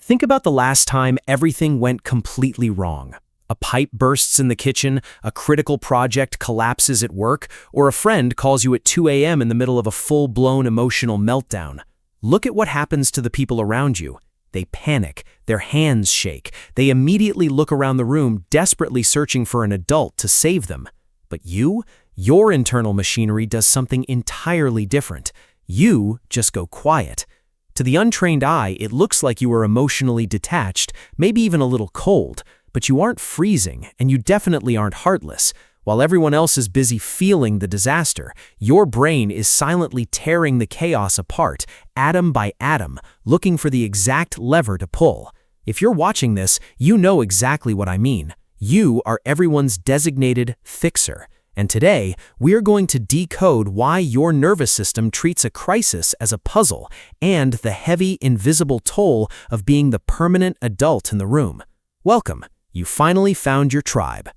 Think about the last time everything went completely wrong. A pipe bursts in the kitchen, a critical project collapses at work, or a friend calls you at 2 a.m. in the middle of a full-blown emotional meltdown. Look at what happens to the people around you. They panic, their hands shake, they immediately look around the room desperately searching for an adult to save them. But your internal machinery does something entirely different. You just go quiet. To the untrained eye, it looks like you are emotionally detached, maybe even a little cold, but you aren't freezing, and you definitely aren't heartless. While everyone else is busy feeling the disaster, your brain is silently tearing the chaos apart, atom by atom, looking for the exact lever to pull. If you're watching this, you know exactly what I mean. You are everyone's designated fixer. And today, we're going to decode why your nervous system treats a crisis as a puzzle and the heavy, invisible toll of being the permanent adult in the room. Welcome. You finally found your tribe.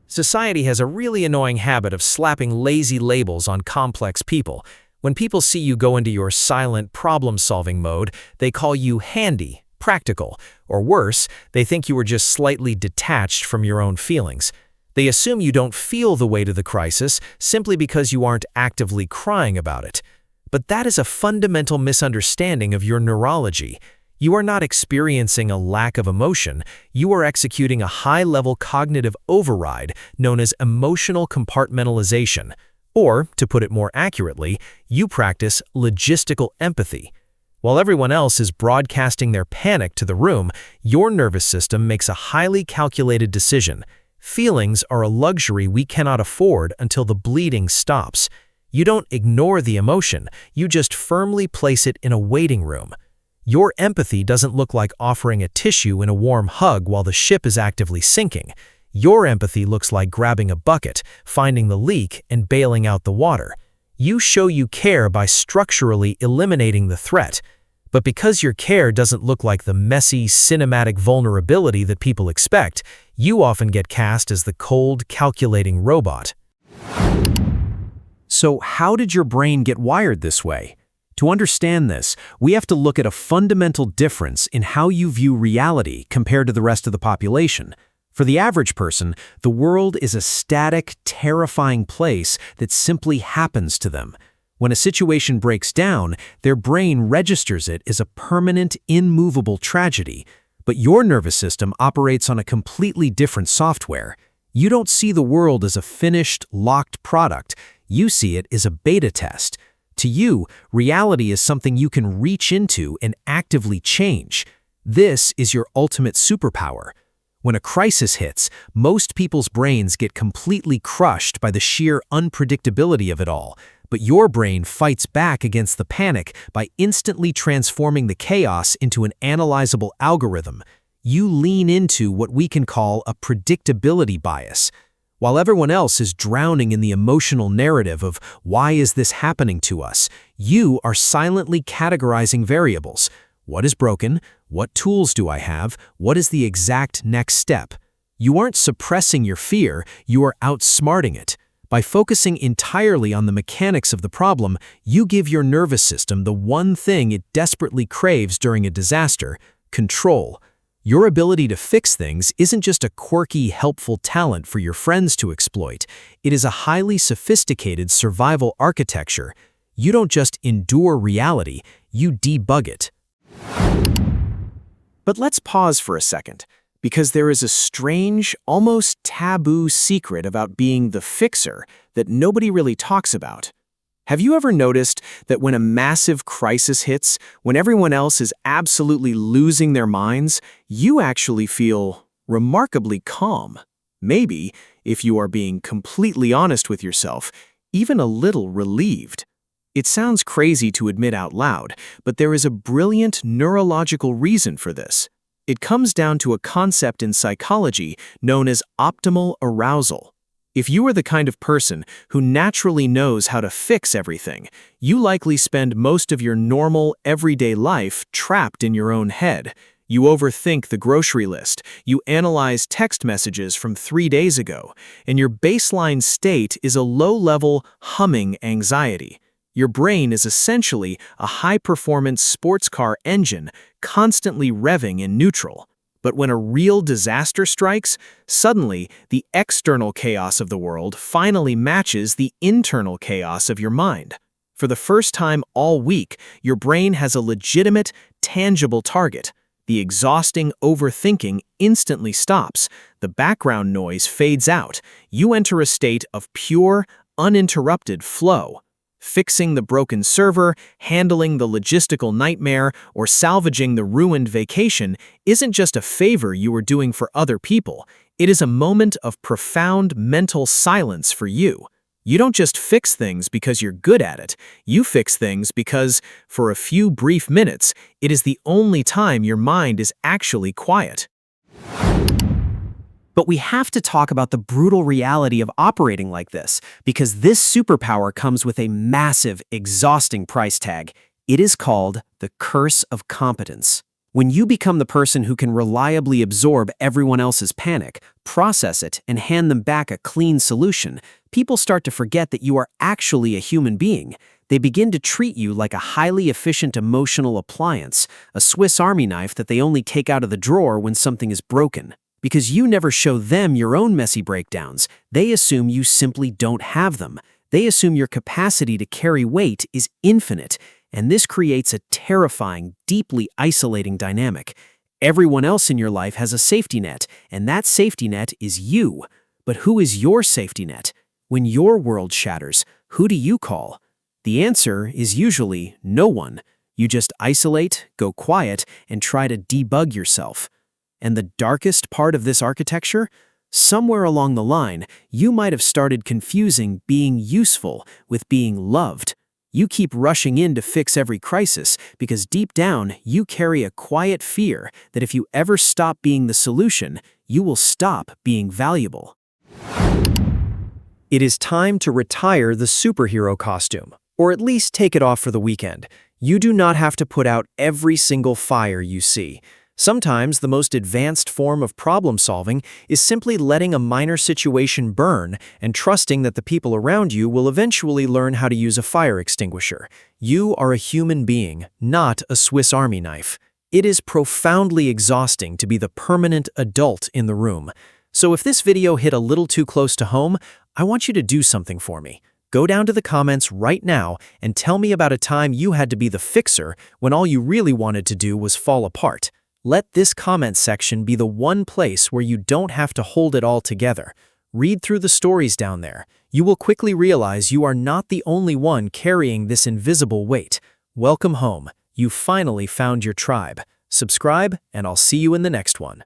Society has a really annoying habit of slapping lazy labels on complex people. When people see you go into your silent problem-solving mode, they call you handy, practical, or worse, they think you are just slightly detached from your own feelings. They assume you don't feel the weight of the crisis simply because you aren't actively crying about it. But that is a fundamental misunderstanding of your neurology. You are not experiencing a lack of emotion, you are executing a high-level cognitive override known as emotional compartmentalization. Or, to put it more accurately, you practice logistical empathy. While everyone else is broadcasting their panic to the room, your nervous system makes a highly calculated decision. Feelings are a luxury we cannot afford until the bleeding stops. You don't ignore the emotion, you just firmly place it in a waiting room. Your empathy doesn't look like offering a tissue in a warm hug while the ship is actively sinking. Your empathy looks like grabbing a bucket, finding the leak, and bailing out the water. You show you care by structurally eliminating the threat. But because your care doesn't look like the messy, cinematic vulnerability that people expect, you often get cast as the cold, calculating robot. So how did your brain get wired this way? To understand this, we have to look at a fundamental difference in how you view reality compared to the rest of the population. For the average person, the world is a static, terrifying place that simply happens to them. When a situation breaks down, their brain registers it as a permanent, immovable tragedy. But your nervous system operates on a completely different software. You don't see the world as a finished, locked product. You see it as a beta test. To you, reality is something you can reach into and actively change. This is your ultimate superpower. When a crisis hits, most people's brains get completely crushed by the sheer unpredictability of it all. But your brain fights back against the panic by instantly transforming the chaos into an analyzable algorithm. You lean into what we can call a predictability bias. While everyone else is drowning in the emotional narrative of why is this happening to us, you are silently categorizing variables. What is broken? What tools do I have? What is the exact next step? You aren't suppressing your fear, you are outsmarting it. By focusing entirely on the mechanics of the problem, you give your nervous system the one thing it desperately craves during a disaster: control. Your ability to fix things isn't just a quirky, helpful talent for your friends to exploit. It is a highly sophisticated survival architecture. You don't just endure reality, you debug it. But let's pause for a second, because there is a strange, almost taboo secret about being the fixer that nobody really talks about. Have you ever noticed that when a massive crisis hits, when everyone else is absolutely losing their minds, you actually feel remarkably calm? Maybe, if you are being completely honest with yourself, even a little relieved. It sounds crazy to admit out loud, but there is a brilliant neurological reason for this. It comes down to a concept in psychology known as optimal arousal. If you are the kind of person who naturally knows how to fix everything, you likely spend most of your normal, everyday life trapped in your own head. You overthink the grocery list, you analyze text messages from 3 days ago, and your baseline state is a low-level, humming anxiety. Your brain is essentially a high-performance sports car engine constantly revving in neutral. But when a real disaster strikes, suddenly the external chaos of the world finally matches the internal chaos of your mind. For the first time all week, your brain has a legitimate, tangible target. The exhausting overthinking instantly stops. The background noise fades out. You enter a state of pure, uninterrupted flow. Fixing the broken server, handling the logistical nightmare, or salvaging the ruined vacation isn't just a favor you are doing for other people. It is a moment of profound mental silence for you. You don't just fix things because you're good at it. You fix things because, for a few brief minutes, it is the only time your mind is actually quiet. But we have to talk about the brutal reality of operating like this, because this superpower comes with a massive, exhausting price tag. It is called the Curse of Competence. When you become the person who can reliably absorb everyone else's panic, process it, and hand them back a clean solution, people start to forget that you are actually a human being. They begin to treat you like a highly efficient emotional appliance, a Swiss Army knife that they only take out of the drawer when something is broken. Because you never show them your own messy breakdowns, they assume you simply don't have them. They assume your capacity to carry weight is infinite, and this creates a terrifying, deeply isolating dynamic. Everyone else in your life has a safety net, and that safety net is you. But who is your safety net? When your world shatters, who do you call? The answer is usually no one. You just isolate, go quiet, and try to debug yourself. And the darkest part of this architecture? Somewhere along the line, you might have started confusing being useful with being loved. You keep rushing in to fix every crisis because deep down, you carry a quiet fear that if you ever stop being the solution, you will stop being valuable. It is time to retire the superhero costume, or at least take it off for the weekend. You do not have to put out every single fire you see. Sometimes the most advanced form of problem solving is simply letting a minor situation burn and trusting that the people around you will eventually learn how to use a fire extinguisher. You are a human being, not a Swiss Army knife. It is profoundly exhausting to be the permanent adult in the room. So if this video hit a little too close to home, I want you to do something for me. Go down to the comments right now and tell me about a time you had to be the fixer when all you really wanted to do was fall apart. Let this comment section be the one place where you don't have to hold it all together. Read through the stories down there. You will quickly realize you are not the only one carrying this invisible weight. Welcome home. You finally found your tribe. Subscribe, and I'll see you in the next one.